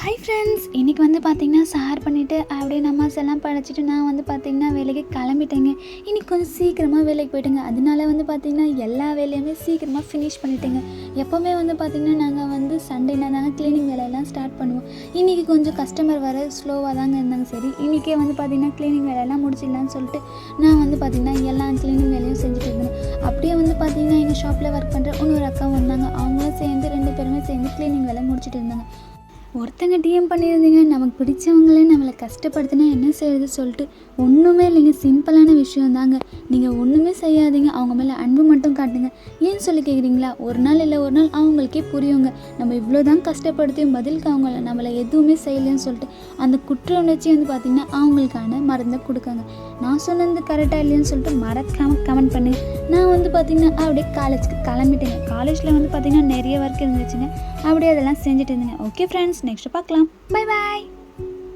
Hi friends, இன்றைக்கி வந்து பார்த்திங்கன்னா சார் பண்ணிவிட்டு அப்படியே நமாஸ் எல்லாம் படிச்சுட்டு நான் வந்து பார்த்திங்கன்னா வேலைக்கு கிளம்பிட்டேங்க. இன்றைக்கி கொஞ்சம் சீக்கிரமாக வேலைக்கு போயிட்டேங்க. அதனால வந்து பார்த்திங்கன்னா எல்லா வேலையுமே சீக்கிரமாக ஃபினிஷ் பண்ணிட்டேங்க. எப்போவுமே வந்து பார்த்திங்கன்னா நாங்கள் வந்து சண்டேனா தாங்க க்ளீனிங் வேலையெல்லாம் ஸ்டார்ட் பண்ணுவோம். இன்றைக்கி கொஞ்சம் கஸ்டமர் வர ஸ்லோவாக தாங்க இருந்தாங்க. சரி, இன்றைக்கே வந்து பார்த்திங்கன்னா க்ளீனிங் வேலையெல்லாம் முடிச்சிடலான்னு சொல்லிட்டு நான் வந்து பார்த்திங்கன்னா எல்லா க்ளீனிங் வேலையும் செஞ்சுட்டு இருந்தேன். அப்படியே வந்து பார்த்திங்கன்னா எங்கள் ஷாப்பில் ஒர்க் பண்ணுற இன்னொரு அக்கா வந்தாங்க. அவங்களும் சேர்ந்து 2 பேருமே சேர்ந்து க்ளீனிங் வேலை முடிச்சுட்டு இருந்தாங்க. ஒருத்தங்க டிஎம் பண்ணியிருந்தீங்க, நமக்கு பிடிச்சவங்களே நம்மளை கஷ்டப்படுத்தினா என்ன செய்யுது சொல்லிட்டு. ஒன்றுமே இல்லைங்க, சிம்பிளான விஷயம் தாங்க. நீங்கள் ஒன்றுமே செய்யாதீங்க, அவங்க மேலே அன்பு மட்டும் காட்டுங்க. ஏன்னு சொல்லி கேட்குறீங்களா? ஒரு நாள் இல்லை ஒரு நாள் அவங்களுக்கே புரியுங்க. நம்ம இவ்வளோ தான் கஷ்டப்படுத்தியும் பதிலுக்கு அவங்கள நம்மளை எதுவுமே செய்யலைன்னு சொல்லிட்டு அந்த குற்ற உணர்ச்சி வந்து பார்த்திங்கன்னா அவங்களுக்கான மருந்தை கொடுக்காங்க. நான் சொன்னது கரெக்டாக இல்லைன்னு சொல்லிட்டு மறக்காமல் கமெண்ட் பண்ணுங்க. நான் வந்து பார்த்திங்கன்னா அப்படியே காலேஜுக்கு கிளம்பிட்டேங்க. காலேஜில் வந்து பார்த்திங்கன்னா நிறைய ஒர்க் இருந்துச்சுங்க. அப்படியே அதெல்லாம் செஞ்சுட்டு இருந்தேங்க. ஓகே ஃப்ரெண்ட்ஸ், நெக்ஸ்ட் பார்க்கலாம். Bye bye.